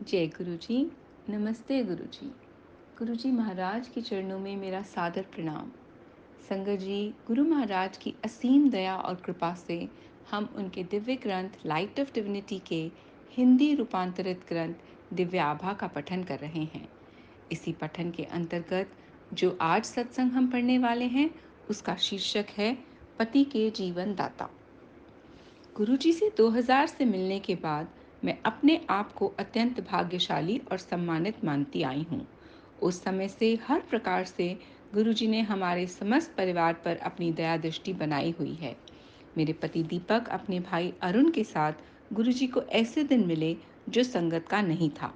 जय गुरु जी। नमस्ते गुरु जी। गुरु जी महाराज के चरणों में मेरा सादर प्रणाम। संगत जी, गुरु महाराज की असीम दया और कृपा से हम उनके दिव्य ग्रंथ लाइट ऑफ डिविनिटी के हिंदी रूपांतरित ग्रंथ दिव्य आभा का पठन कर रहे हैं। इसी पठन के अंतर्गत जो आज सत्संग हम पढ़ने वाले हैं उसका शीर्षक है पति के जीवन दाता। गुरुजी से 2000 से मिलने के बाद मैं अपने आप को अत्यंत भाग्यशाली और सम्मानित मानती आई हूँ। उस समय से हर प्रकार से गुरुजी ने हमारे समस्त परिवार पर अपनी दया दृष्टि बनाई हुई है। मेरे पति दीपक अपने भाई अरुण के साथ गुरुजी को ऐसे दिन मिले जो संगत का नहीं था।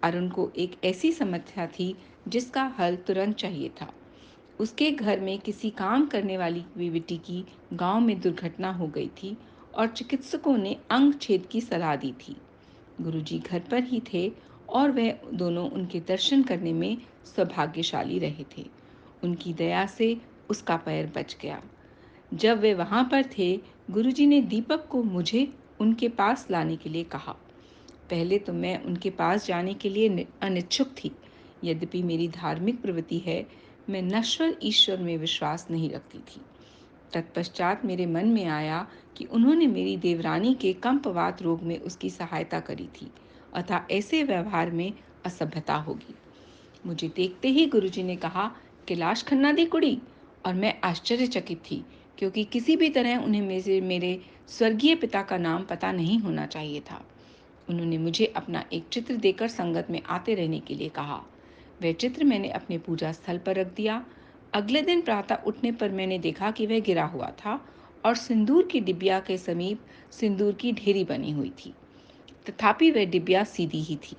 अरुण को एक ऐसी समस्या थी जिसका हल तुरंत चाहिए था। उसके घर में किसी काम करने वाली बेटी की गांव में दुर्घटना हो गई थी और चिकित्सकों ने अंग छेद की सलाह दी थी। गुरुजी घर पर ही थे और वह दोनों उनके दर्शन करने में सौभाग्यशाली रहे थे। उनकी दया से उसका पैर बच गया। जब वे वहां पर थे, गुरुजी ने दीपक को मुझे उनके पास लाने के लिए कहा। पहले तो मैं उनके पास जाने के लिए अनिच्छुक थी। यद्यपि मेरी धार्मिक प्रवृत्ति है, मैं नश्वर ईश्वर में विश्वास नहीं रखती थी। तत्पश्चात मेरे मन में आया कि उन्होंने मेरी देवरानी के कंपवात रोग में उसकी सहायता करी थी, अतः ऐसे व्यवहार में असभ्यता होगी। मुझे देखते ही गुरुजी ने कहा कि लाश खन्ना दी कुड़ी, और मैं आश्चर्यचकित थी, क्योंकि किसी भी तरह उन्हें मेरे स्वर्गीय पिता का नाम पता नहीं होना चाहिए था। उन्होंने मुझे अपना एक चित्र देकर संगत में आते रहने के लिए कहा। वह चित्र मैंने अपने पूजा स्थल पर रख दिया। अगले दिन प्रातः उठने पर मैंने देखा कि वह गिरा हुआ था और सिंदूर की डिबिया के समीप सिंदूर की ढेरी बनी हुई थी। तथापि वह डिबिया सीधी ही थी।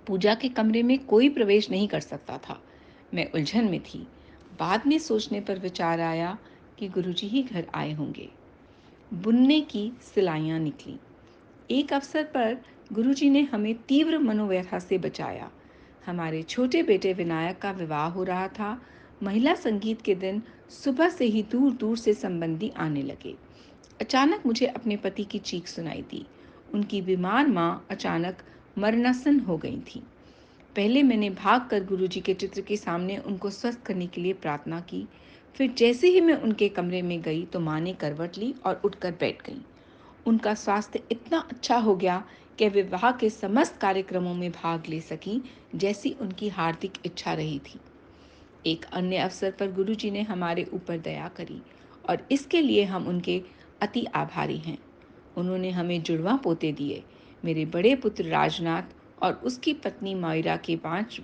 पूजा के कमरे में कोई प्रवेश नहीं कर सकता था। मैं उलझन में थी। बाद में सोचने पर विचार आया कि गुरुजी ही घर आए होंगे। बुनने की सिलाइयां निकली। एक अवसर पर गुरुजी ने हमें तीव्र मनोव्यथा से बचाया। हमारे छोटे बेटे विनायक का विवाह हो रहा था। महिला संगीत के दिन सुबह से ही दूर दूर से संबंधी आने लगे। अचानक मुझे अपने पति की चीख सुनाई दी। उनकी बीमार माँ अचानक मरणासन हो गई थी। पहले मैंने भागकर गुरुजी के चित्र के सामने उनको स्वस्थ करने के लिए प्रार्थना की। फिर जैसे ही मैं उनके कमरे में गई तो माँ ने करवट ली और उठकर बैठ गई। उनका स्वास्थ्य इतना अच्छा हो गया कि वे विवाह के समस्त कार्यक्रमों में भाग ले सकी, जैसी उनकी हार्दिक इच्छा रही थी। एक अन्य अवसर पर गुरुजी ने हमारे ऊपर दया करी और इसके लिए हम उनके अति आभारी हैं। उन्होंने हमें जुड़वा पोते दिए। मेरे बड़े पुत्र राजनाथ और उसकी पत्नी मायरा के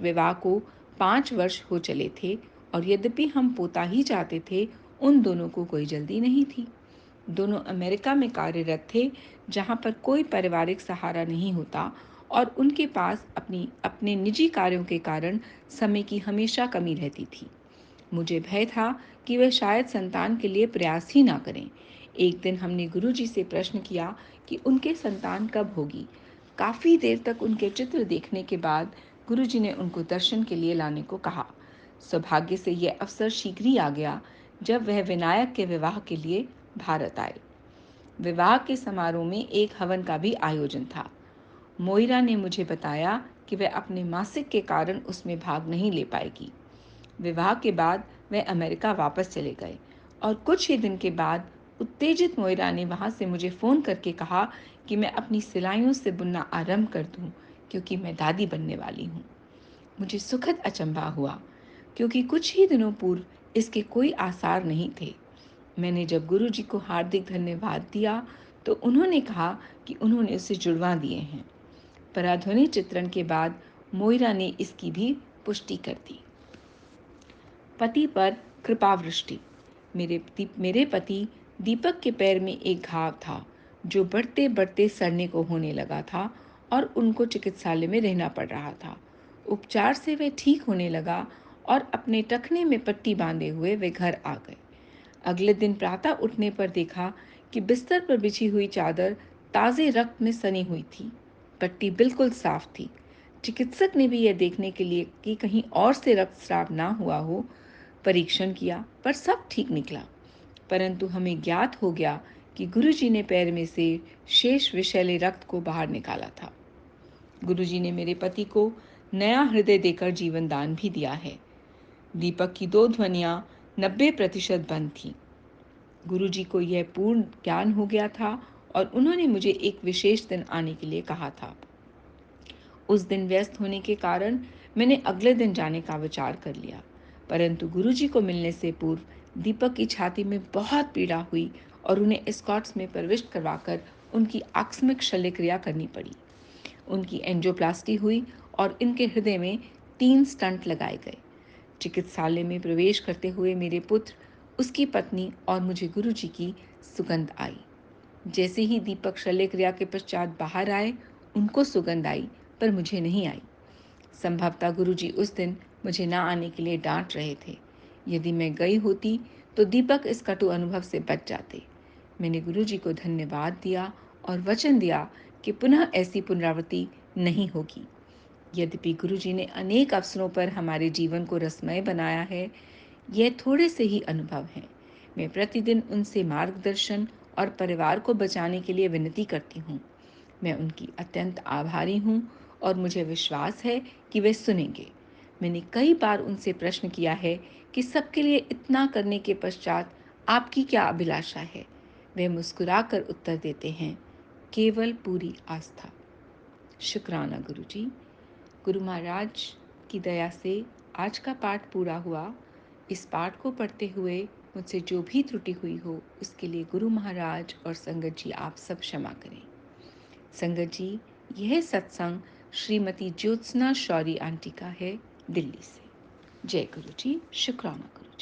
विवाह को 5 वर्ष हो चले थे, और यद्यपि हम पोता ही चाहते थे, उन दोनों को कोई जल्दी नहीं थी। दोनों अमेरिका में कार्यरत थे, जहां पर कोई पारिवारिक सहारा नहीं होता और उनके पास अपने निजी कार्यों के कारण समय की हमेशा कमी रहती थी। मुझे भय था कि वे शायद संतान के लिए प्रयास ही ना करें। एक दिन हमने गुरुजी से प्रश्न किया कि उनके संतान कब होगी। काफी देर तक उनके चित्र देखने के बाद गुरुजी ने उनको दर्शन के लिए लाने को कहा। सौभाग्य से यह अवसर शीघ्र ही आ गया जब वह विनायक के विवाह के लिए भारत आए। विवाह के समारोह में एक हवन का भी आयोजन था। मोइरा ने मुझे बताया कि वह अपने मासिक के कारण उसमें भाग नहीं ले पाएगी। विवाह के बाद वह अमेरिका वापस चले गए और कुछ ही दिन के बाद उत्तेजित मोइरा ने वहां से मुझे फोन करके कहा कि मैं अपनी सिलाइयों से बुनना आरंभ कर दूं, क्योंकि मैं दादी बनने वाली हूं। मुझे सुखद अचंभा हुआ, क्योंकि कुछ ही दिनों पूर्व इसके कोई आसार नहीं थे। मैंने जब गुरुजी को हार्दिक धन्यवाद दिया तो उन्होंने कहा कि उन्होंने उसे जुड़वा दिए हैं। पराध्वनि चित्रण के बाद मोइरा ने इसकी भी पुष्टि कर दी। पति पर कृपावृष्टि। मेरे पति दीपक के पैर में एक घाव था जो बढ़ते बढ़ते सड़ने को होने लगा था और उनको चिकित्सालय में रहना पड़ रहा था। उपचार से वह ठीक होने लगा और अपने टखने में पट्टी बांधे हुए वे घर आ गए। अगले दिन प्रातः उठने पर देखा कि बिस्तर पर बिछी हुई चादर ताजे रक्त में सनी हुई थी। पट्टी बिल्कुल साफ थी। चिकित्सक ने भी यह देखने के लिए कि कहीं और से रक्तस्राव ना हुआ हो, परीक्षण किया, पर सब ठीक निकला। परंतु हमें ज्ञात हो गया कि गुरुजी ने पैर में से शेष विषैले रक्त को बाहर निकाला था। गुरुजी ने मेरे पति को नया हृदय देकर जीवन दान भी दिया है। दीपक की 2 ध्वनियाँ 90% बंद थीं। गुरुजी को यह पूर्ण ज्ञान हो गया था और उन्होंने मुझे एक विशेष दिन आने के लिए कहा था। उस दिन व्यस्त होने के कारण मैंने अगले दिन जाने का विचार कर लिया, परंतु गुरुजी को मिलने से पूर्व दीपक की छाती में बहुत पीड़ा हुई और उन्हें एस्कॉट्स में प्रविष्ट करवाकर उनकी आकस्मिक शल्यक्रिया करनी पड़ी। उनकी एंजियोप्लास्टी हुई और इनके हृदय में 3 स्टंट लगाए गए। चिकित्सालय में प्रवेश करते हुए मेरे पुत्र, उसकी पत्नी और मुझे गुरुजी की सुगंध आई। जैसे ही दीपक शल्यक्रिया के पश्चात बाहर आए, उनको सुगंध आई, पर मुझे नहीं आई। संभवतः गुरुजी उस दिन मुझे ना आने के लिए डांट रहे थे। यदि मैं गई होती तो दीपक इस कटु अनुभव से बच जाते। मैंने गुरुजी को धन्यवाद दिया और वचन दिया कि पुनः ऐसी पुनरावृत्ति नहीं होगी। यद्यपि गुरुजी ने अनेक अवसरों पर हमारे जीवन को रसमय बनाया है, यह थोड़े से ही अनुभव हैं। मैं प्रतिदिन उनसे मार्गदर्शन और परिवार को बचाने के लिए विनती करती हूँ। मैं उनकी अत्यंत आभारी हूँ और मुझे विश्वास है कि वे सुनेंगे। मैंने कई बार उनसे प्रश्न किया है कि सबके लिए इतना करने के पश्चात आपकी क्या अभिलाषा है। वे मुस्कुराकर उत्तर देते हैं, केवल पूरी आस्था। शुक्राना गुरुजी। गुरु महाराज की दया से आज का पाठ पूरा हुआ। इस पाठ को पढ़ते हुए मुझसे जो भी त्रुटि हुई हो, उसके लिए गुरु महाराज और संगत जी आप सब क्षमा करें। संगत जी, यह सत्संग श्रीमती ज्योत्सना शौरी आंटी का है, दिल्ली से। जय गुरु जी। शुक्राना गुरु।